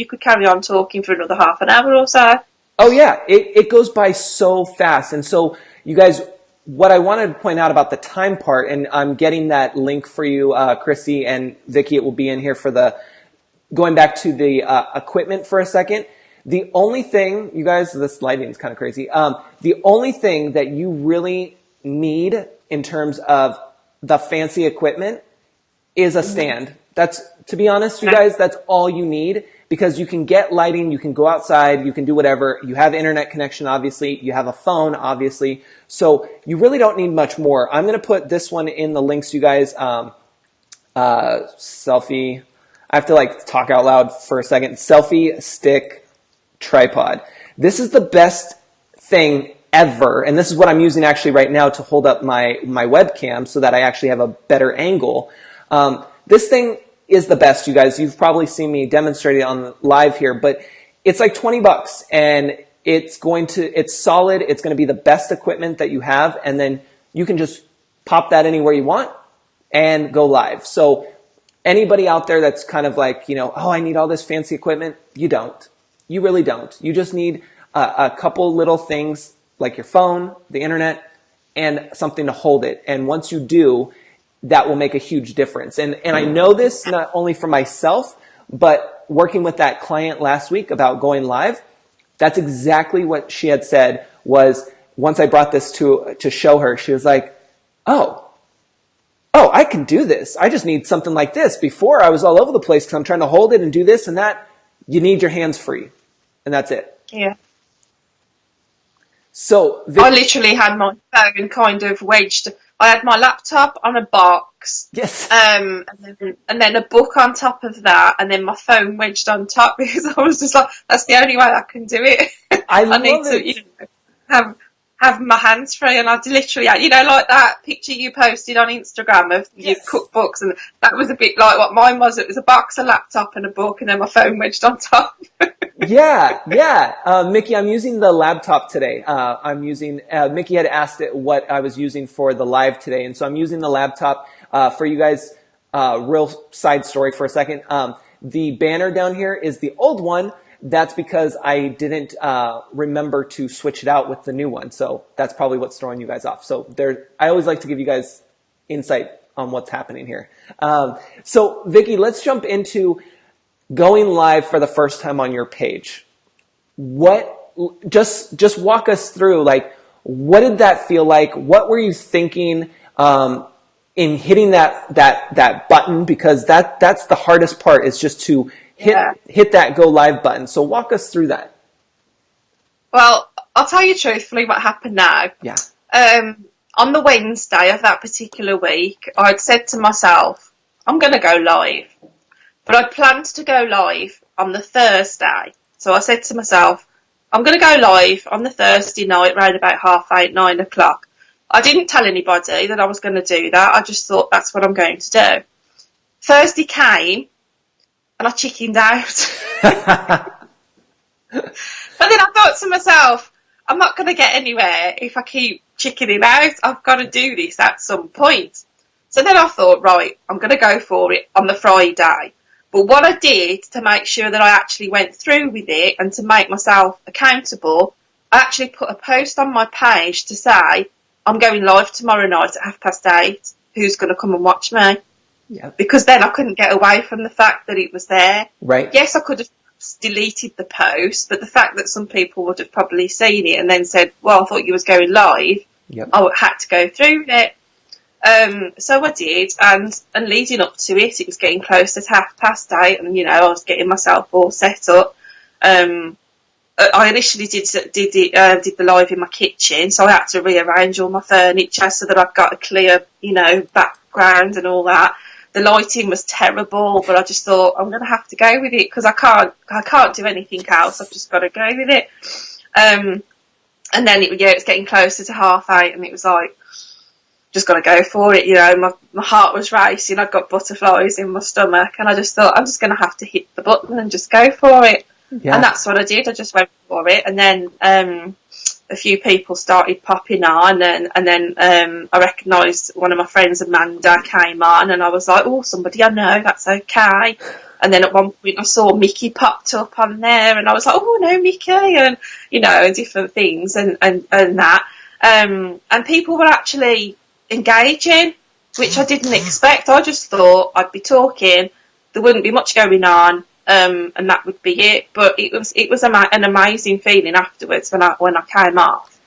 could carry on talking for another half an hour or so. Oh yeah, it goes by so fast. And so you guys, what I wanted to point out about the time part, and I'm getting that link for you, Chrissy and Vicky, it will be in here for going back to the equipment for a second. The only thing, you guys, this lighting is kind of crazy. The only thing that you really need in terms of the fancy equipment is a stand. That's, to be honest, you guys, that's all you need, because you can get lighting, you can go outside, you can do whatever. You have internet connection, obviously. You have a phone, obviously. So you really don't need much more. I'm going to put this one in the links, you guys. Selfie. I have to talk out loud for a second. Selfie stick tripod. This is the best thing ever. And this is what I'm using actually right now to hold up my webcam so that I actually have a better angle. This thing is the best, you guys. You've probably seen me demonstrate it on live here, but it's like $20 and it's solid. It's going to be the best equipment that you have. And then you can just pop that anywhere you want and go live. So anybody out there that's kind of like, oh, I need all this fancy equipment. You don't. You really don't. You just need a couple little things like your phone, the internet, and something to hold it. And once you do, that will make a huge difference. And I know this not only for myself, but working with that client last week about going live, that's exactly what she had said. Was once I brought this to show her, she was like, oh, I can do this. I just need something like this. Before I was all over the place because I'm trying to hold it and do this and that. You need your hands free. And that's it. Yeah. So I literally had my phone kind of wedged. I had my laptop on a box. Yes. And then a book on top of that, and then my phone wedged on top because I was just like, that's the only way I can do it. I need to have my hands free, and I literally, like that picture you posted on Instagram of your cookbooks, and that was a bit like what mine was. It was a box, a laptop, and a book, and then my phone wedged on top. Yeah. Mickey, I'm using the laptop today. Mickey had asked it what I was using for the live today, and so I'm using the laptop for you guys. Real side story for a second. The banner down here is the old one. That's because I didn't remember to switch it out with the new one. So that's probably what's throwing you guys off. So I always like to give you guys insight on what's happening here. So Vicky, let's jump into going live for the first time on your page. Just walk us through, What did that feel like? What were you thinking in hitting that button? Because that's the hardest part, is just to hit that go live button. So walk us through that. Well, I'll tell you truthfully what happened now. Yeah. On the Wednesday of that particular week, I'd said to myself, I'm going to go live. But I'd planned to go live on the Thursday. So I said to myself, I'm going to go live on the Thursday night around about 8:30, 9 o'clock. I didn't tell anybody that I was going to do that. I just thought that's what I'm going to do. Thursday came and I chickened out. But then I thought to myself, I'm not going to get anywhere if I keep chickening out. I've got to do this at some point. So then I thought, right, I'm going to go for it on the Friday. But what I did to make sure that I actually went through with it and to make myself accountable, I actually put a post on my page to say, I'm going live tomorrow night at 8:30. Who's going to come and watch me? Yeah. Because then I couldn't get away from the fact that it was there. Right. Yes, I could have deleted the post, but the fact that some people would have probably seen it and then said, well, I thought you was going live, Yep. I had to go through with it. So I did, and leading up to it, it was getting close to 8:30, and I was getting myself all set up. I initially did the live in my kitchen, so I had to rearrange all my furniture so that I've got a clear, background and all that. The lighting was terrible, but I just thought I'm going to have to go with it because I can't do anything else. I've just got to go with it. And then it was getting closer to 8:30, and it was like, just got to go for it. My heart was racing. I'd got butterflies in my stomach, and I just thought I'm just going to have to hit the button and just go for it. Yeah. And that's what I did. I just went for it, and then a few people started popping on, and then I recognised one of my friends, Amanda, came on, and I was like, oh, somebody I know, that's okay. And then at one point I saw Mickey popped up on there, and I was like, oh, no, Mickey, and and different things, and that. And people were actually engaging, which I didn't expect. I just thought I'd be talking, there wouldn't be much going on, and that would be it. But it was an amazing feeling afterwards when I came off.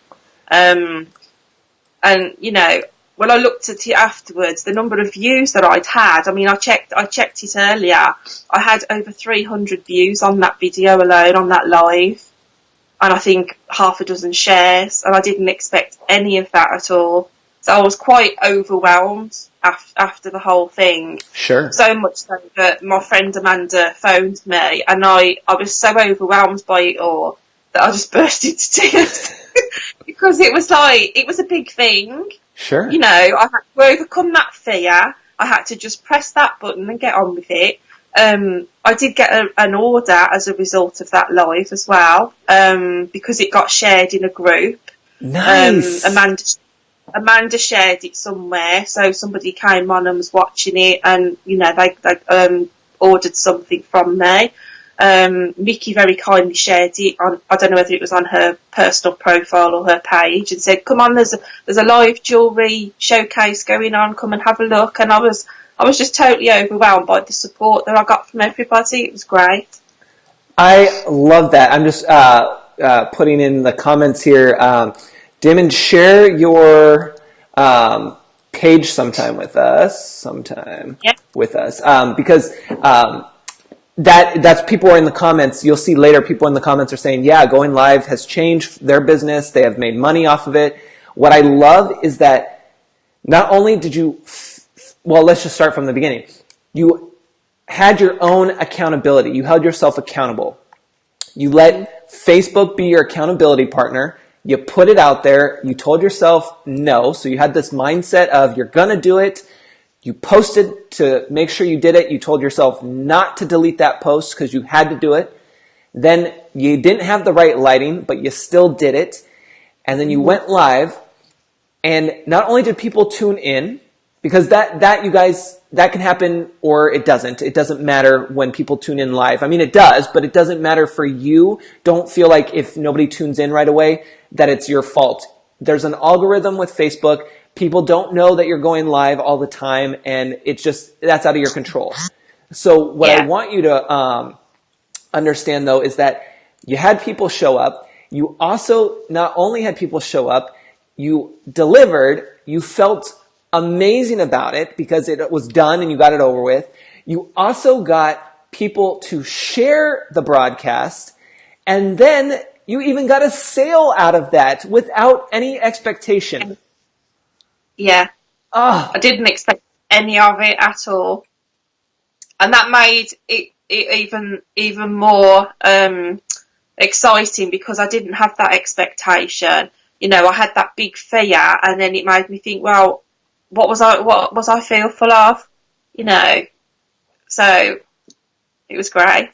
And when I looked at it afterwards, the number of views that I'd had, I mean, I checked it earlier. I had over 300 views on that video alone, on that live, and I think half a dozen shares, and I didn't expect any of that at all. So I was quite overwhelmed after the whole thing. Sure. So much so that my friend Amanda phoned me, and I was so overwhelmed by it all that I just burst into tears because it was a big thing. Sure. I had to overcome that fear. I had to just press that button and get on with it. I did get an order as a result of that live as well, because it got shared in a group. Nice. Amanda shared it somewhere, so somebody came on and was watching it, and they ordered something from me. Mickey very kindly shared it on, I don't know whether it was on her personal profile or her page, and said, come on, there's a live jewellery showcase going on, come and have a look. And I was just totally overwhelmed by the support that I got from everybody. It was great. I love that. I'm just putting in the comments here, Damon, share your page sometime with us, because that's people are in the comments. You'll see later people in the comments are saying, yeah, going live has changed their business. They have made money off of it. What I love is that not only did you, well, let's just start from the beginning. You had your own accountability. You held yourself accountable. You let Facebook be your accountability partner. You put it out there. You told yourself no. So you had this mindset of you're going to do it. You posted to make sure you did it. You told yourself not to delete that post because you had to do it. Then you didn't have the right lighting, but you still did it. And then you went live. And not only did people tune in, because that you guys, that can happen or it doesn't. It doesn't matter when people tune in live. I mean, it does, but it doesn't matter for you. Don't feel like if nobody tunes in right away that it's your fault. There's an algorithm with Facebook. People don't know that you're going live all the time, and it's just, that's out of your control. So what I want you to understand, though, is that you had people show up. You also not only had people show up, you delivered, you felt amazing about it because it was done and you got it over with. You also got people to share the broadcast, and then you even got a sale out of that without any expectation. Yeah. Oh, I didn't expect any of it at all. And that made it even more exciting because I didn't have that expectation. You know, I had that big fear, and then it made me think, well, what was I fearful of? You know, so it was great.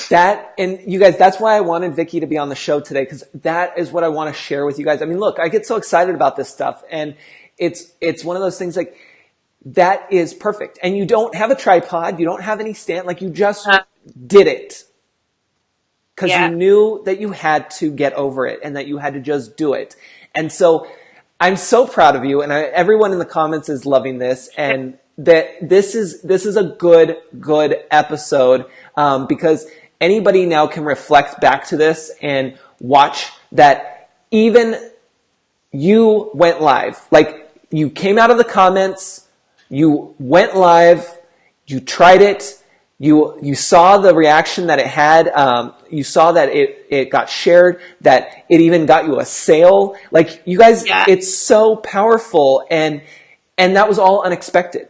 that, and you guys, that's why I wanted Vicky to be on the show today, because that is what I want to share with you guys. I mean, look, I get so excited about this stuff, and it's one of those things like that is perfect. And you don't have a tripod, you don't have any stand, like you just did it. Because Yeah. you knew that you had to get over it and that you had to just do it. And so I'm so proud of you, and everyone in the comments is loving this, and that this is a good episode, because anybody now can reflect back to this and watch that even you went live. Like, you came out of the comments, you went live, you tried it, you saw the reaction that it had, you saw that it got shared, that it even got you a sale. Like, you guys, Yeah. it's so powerful, and that was all unexpected.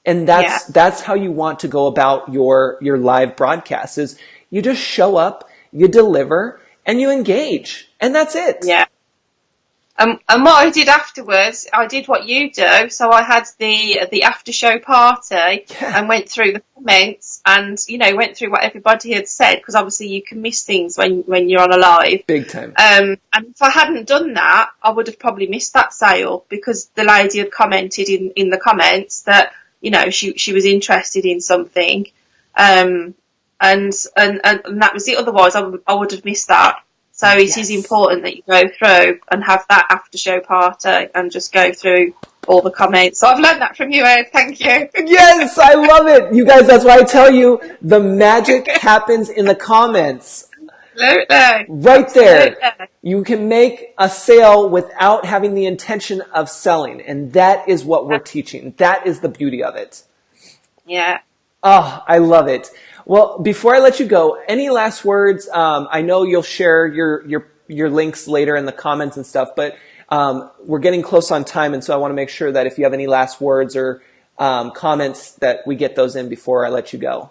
And that's how you want to go about your live broadcasts, is you just show up, you deliver, and you engage. And that's it. Yeah. And what I did afterwards, I did what you do. So I had the after show party and went through the comments and, you know, went through what everybody had said, because obviously you can miss things when you're on a live. Big time. And if I hadn't done that, I would have probably missed that sale, because the lady had commented in the comments that, you know, she was interested in something. And that was it. Otherwise I would have missed that. So it is important that you go through and have that after show party and just go through all the comments. So I've learned that from you, Ed. Thank you. Yes, I love it. You guys, that's why I tell you the magic happens in the comments. Absolutely. Right there. Absolutely. You can make a sale without having the intention of selling. And that is what we're teaching. That is the beauty of it. Yeah. Oh, I love it. Well, before I let you go, any last words? I know you'll share your links later in the comments and stuff, but we're getting close on time, and so I want to make sure that if you have any last words or comments, that we get those in before I let you go.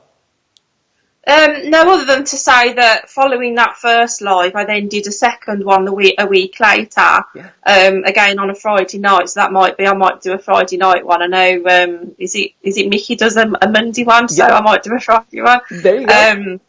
No, other than to say that following that first live, I then did a second one a week later. Yeah. Again on a Friday night. So I might do a Friday night one. I know. Is it Mickey does a Monday one? So I might do a Friday one. There you go.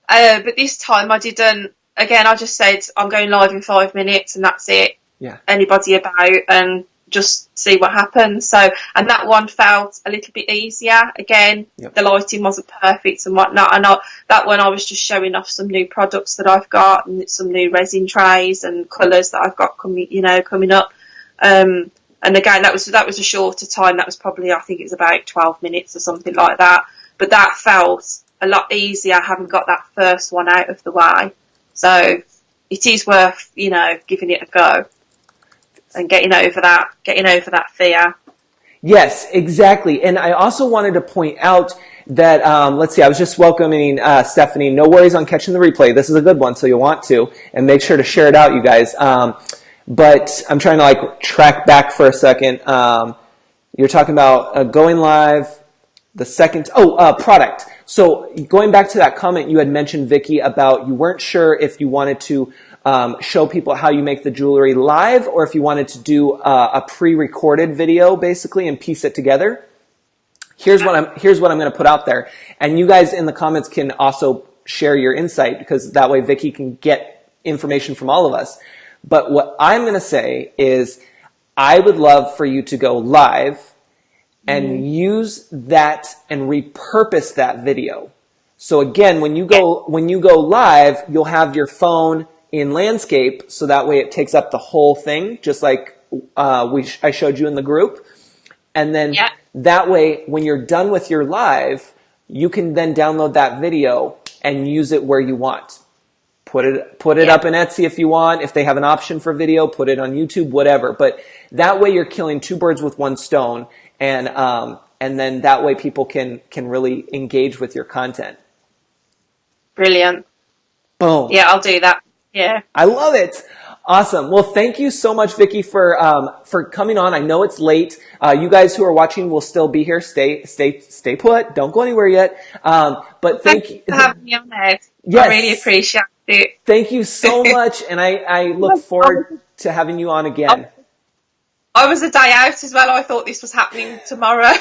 But this time I didn't. Again, I just said I'm going live in 5 minutes, and that's it. Yeah. Anybody about, and just see what happens. So, and that one felt a little bit easier. Again, the lighting wasn't perfect and whatnot. And that one I was just showing off some new products that I've got, and some new resin trays and colours that I've got coming up. And again, that was a shorter time. That was probably, I think it was about 12 minutes or something like that. But that felt a lot easier having got that first one out of the way. So it is worth, giving it a go. And getting over that fear. Yes, exactly. And I also wanted to point out that, let's see, I was just welcoming Stephanie. No worries on catching the replay. This is a good one, so you'll want to. And make sure to share it out, you guys. But I'm trying to track back for a second. You're talking about going live, the second, product. So going back to that comment you had mentioned, Vicky, about you weren't sure if you wanted to show people how you make the jewelry live, or if you wanted to do a pre-recorded video basically and piece it together. Here's what I'm going to put out there, and you guys in the comments can also share your insight, because that way Vicky can get information from all of us. But what I'm going to say is, I would love for you to go live and use that and repurpose that video. So again, when you go live, you'll have your phone in landscape, so that way it takes up the whole thing, just like I showed you in the group. And then that way, when you're done with your live, you can then download that video and use it where you want. Put it Yeah. up in Etsy if you want. If they have an option for video, put it on YouTube, whatever. But that way you're killing two birds with one stone, and then that way people can really engage with your content. Brilliant. Boom. Yeah, I'll do that. Yeah. I love it. Awesome. Well, thank you so much, Vicky, for coming on. I know it's late. You guys who are watching will still be here. Stay put. Don't go anywhere yet. But Thank you thank for having me on there. I really yes, appreciate it. thank you so much, and I look forward to having you on again. I was a day out as well. I thought this was happening tomorrow.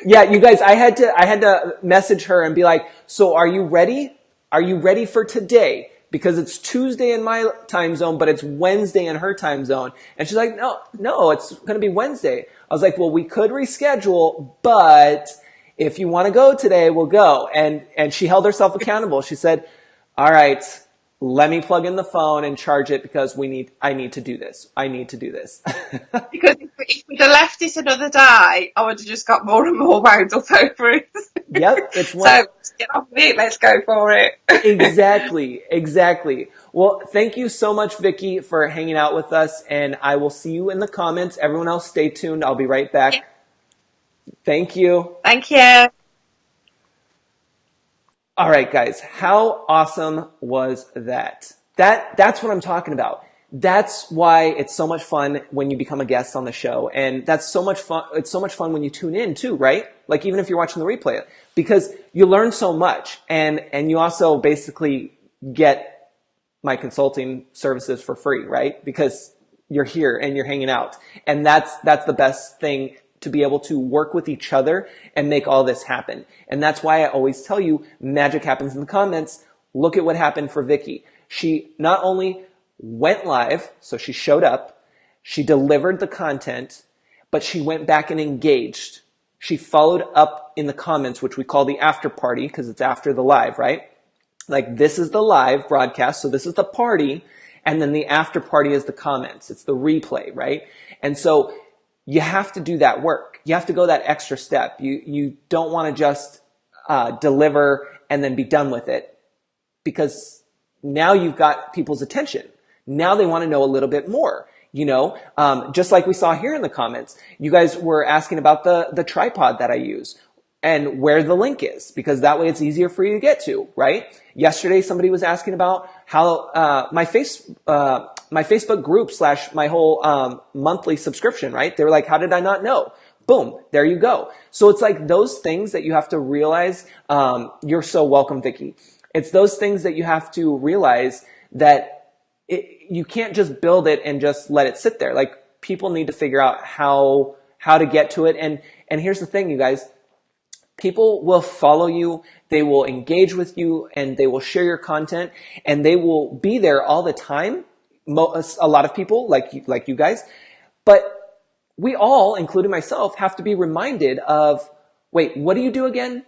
Yeah, you guys, I had to message her and be like, so are you ready? Are you ready for today? Because it's Tuesday in my time zone, but it's Wednesday in her time zone. And she's like, no, it's going to be Wednesday. I was like, well, we could reschedule, but if you want to go today, we'll go. And she held herself accountable. She said, all right, let me plug in the phone and charge it because I need to do this. I need to do this. Because if we'd have left it another day, I would have just got more and more wound up over it. Yep, it's one. So get off with it. Let's go for it. Exactly. Well, thank you so much, Vicky, for hanging out with us, and I will see you in the comments. Everyone else, stay tuned. I'll be right back. Yeah. Thank you. Thank you. All right, guys, how awesome was that? That's what I'm talking about. That's why it's so much fun when you become a guest on the show. And that's so much fun. It's so much fun when you tune in too, right? Like even if you're watching the replay, because you learn so much and you also basically get my consulting services for free, right? Because you're here and you're hanging out. And that's the best thing, to be able to work with each other and make all this happen. And that's why I always tell you, magic happens in the comments. Look at what happened for Vicky. She not only went live, so she showed up, she delivered the content, but she went back and engaged. She followed up in the comments, which we call the after party because it's after the live, right? Like this is the live broadcast, so this is the party, and then the after party is the comments. It's the replay, right? And so you have to do that work. You have to go that extra step. You don't want to just deliver and then be done with it, because now you've got people's attention. Now they want to know a little bit more. Just like we saw here in the comments, you guys were asking about the tripod that I use and where the link is, because that way it's easier for you to get to, right? Yesterday, somebody was asking about how my Facebook group / my whole monthly subscription, right? They were like, how did I not know? Boom, there you go. So it's like those things that you have to realize. You're so welcome, Vicky. It's those things that you have to realize that you can't just build it and just let it sit there. Like people need to figure out how to get to it. And here's the thing, you guys. People will follow you, they will engage with you, and they will share your content, and they will be there all the time. A lot of people, like you guys. But we all, including myself, have to be reminded of, wait, what do you do again?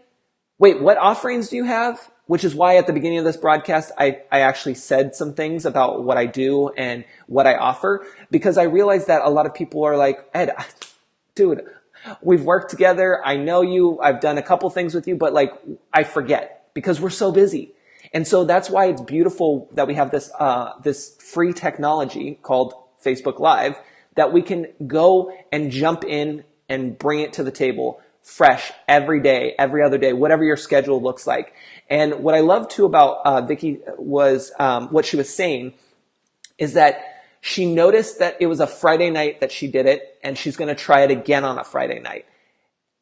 Wait, what offerings do you have? Which is why at the beginning of this broadcast, I actually said some things about what I do and what I offer, because I realized that a lot of people are like, Ed, dude, we've worked together. I know you. I've done a couple things with you, but like I forget because we're so busy. And so that's why it's beautiful that we have this free technology called Facebook Live that we can go and jump in and bring it to the table fresh every day, every other day, whatever your schedule looks like. And what I love too about Vicky was what she was saying is that she noticed that it was a Friday night that she did it, and she's going to try it again on a Friday night.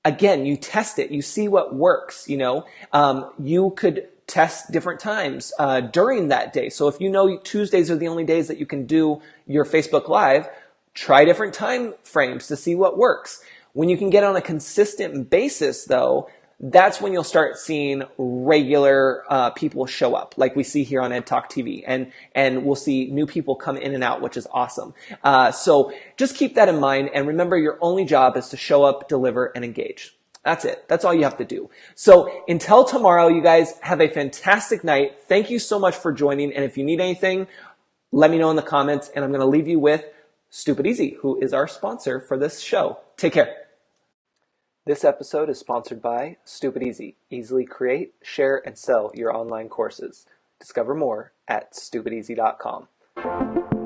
Again, you test it. You see what works, You could test different times during that day. So if you know Tuesdays are the only days that you can do your Facebook Live, try different time frames to see what works. When you can get on a consistent basis, though, that's when you'll start seeing regular people show up, like we see here on Ed Talk TV, and we'll see new people come in and out, which is awesome. So just keep that in mind, and remember, your only job is to show up, deliver, and engage. That's it. That's all you have to do. So until tomorrow, you guys have a fantastic night. Thank you so much for joining, and if you need anything, let me know in the comments, and I'm going to leave you with Stupid Easy, who is our sponsor for this show. Take care. This episode is sponsored by Stupid Easy. Easily create, share, and sell your online courses. Discover more at stupideasy.com.